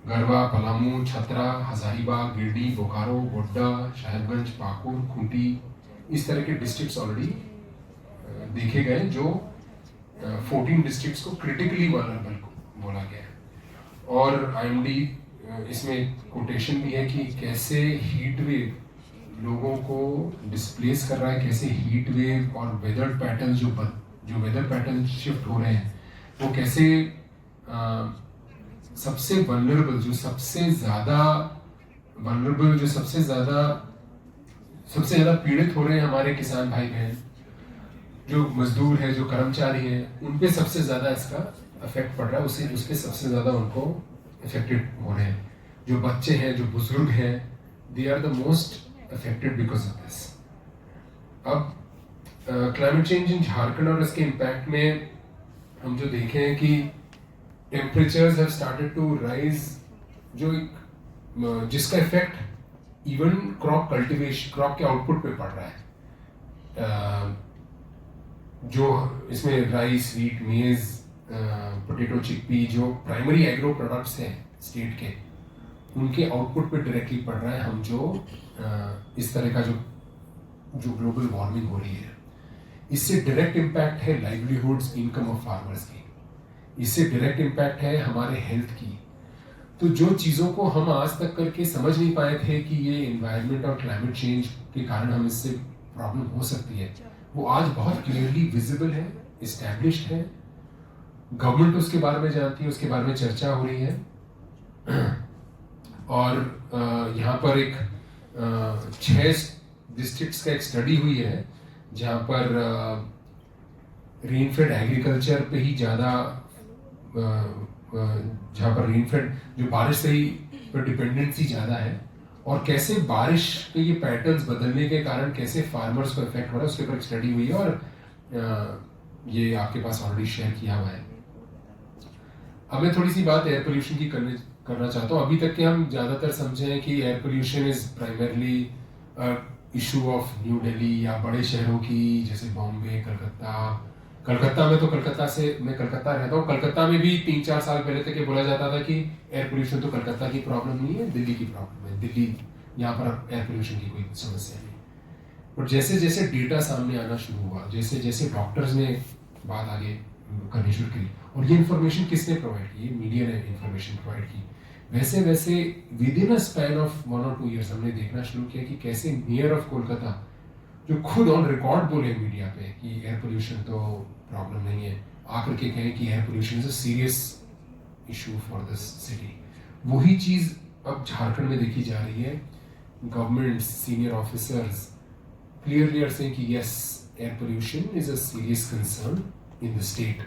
गरवा, पलामू, छतरा, हजारीबाग, गिरडी, बोकारो, गोड्डा, साहिबगंज, पाकुर, खूंटी, इस तरह के डिस्ट्रिक्ट्स ऑलरेडी देखे गए जो 14 डिस्ट्रिक्ट्स को क्रिटिकली वल्नरेबल बोला गया है। और आईएमडी इसमें कोटेशन भी है कि कैसे हीट वेव लोगों को डिस्प्लेस कर रहा है, कैसे हीट वेव और वेदर पैटर्न जो वेदर पैटर्न शिफ्ट हो रहे हैं वो कैसे सबसे वल्नरेबल जो सबसे ज़्यादा पीड़ित हो रहे हैं हमारे किसान भाई बहन, जो मजदूर है, जो कर्मचारी हैं, उन पे सबसे ज़्यादा इसका इफेक्ट पड़ रहा है, उसके सबसे ज़्यादा उनको इफेक्टेड हो रहे हैं। जो बच्चे हैं, जो बुजुर्ग हैं, they are the most affected because of this. अब क्लाइमेट चेंज इन झारखंड और इसके इम्पैक्ट में हम जो देखे हैं कि temperatures have started to rise, जिसका इफेक्ट इवन क्रॉप के आउटपुट पे पड़ रहा है। जो इसमें rice, wheat, maize, potato, chickpea, जो प्राइमरी एग्रो प्रोडक्ट्स हैं स्टेट के, उनके आउटपुट पे डायरेक्टली पड़ रहा है। हम जो इस तरह का जो ग्लोबल वार्मिंग हो रही है, इससे डायरेक्ट इम्पैक्ट है लाइवलीहुड्स, इनकम ऑफ फार्मर्स की, इससे डायरेक्ट इम्पैक्ट है हमारे हेल्थ की। तो जो चीज़ों को हम आज तक करके समझ नहीं पाए थे कि ये इन्वायरमेंट और क्लाइमेट चेंज के कारण हम इससे प्रॉब्लम हो सकती है, वो आज बहुत क्लियरली विजिबल है, इस्टेब्लिश्ड है, गवर्नमेंट उसके बारे में जानती है, उसके बारे में चर्चा हो रही है। और यहाँ पर एक 6 डिस्ट्रिक्ट्स का एक स्टडी हुई है जहाँ पर रेनफेड एग्रीकल्चर पे ही ज़्यादा, जहाँ पर रेनफेड जो बारिश से ही पर डिपेंडेंसी ज़्यादा है, और कैसे बारिश के ये पैटर्न्स बदलने के कारण कैसे फार्मर्स को इफेक्ट हो रहा है, उसके ऊपर एक स्टडी हुई है और ये आपके पास ऑलरेडी शेयर किया हुआ है। अब मैं थोड़ी सी बात एयर पोल्यूशन की करना चाहता हूँ। अभी तक के हम ज़्यादातर समझे हैं कि air pollution is primarily issue of new Delhi या बड़े शहरों की, जैसे बॉम्बे, कलकत्ता में तो मैं कलकत्ता रहता हूँ, कलकत्ता में भी 3-4 साल पहले तक ये बोला जाता था कि एयर पोल्यूशन तो कलकत्ता की प्रॉब्लम नहीं है, दिल्ली की प्रॉब्लम है, दिल्ली यहाँ पर एयर पोल्यूशन की कोई समस्या नहीं। और जैसे जैसे डेटा सामने आना शुरू हुआ, जैसे जैसे डॉक्टर्स ने बात आगे करनी शुरू की, और ये इन्फॉर्मेशन किसने प्रोवाइड की, मीडिया ने इन्फॉर्मेशन प्रोवाइड की, वैसे वैसे with in a span of 1 or 2 years हमने देखना शुरू किया कि कैसे नियर ऑफ कोलकाता, जो खुद ऑन रिकॉर्ड बोले मीडिया पे कि एयर पोल्यूशन तो प्रॉब्लम नहीं है, आकर के कहें कि air pollution is a serious issue for this city, वही चीज़ अब झारखंड में देखी जा रही है। Government senior officers clearly are saying कि yes, air pollution is a serious concern in the state.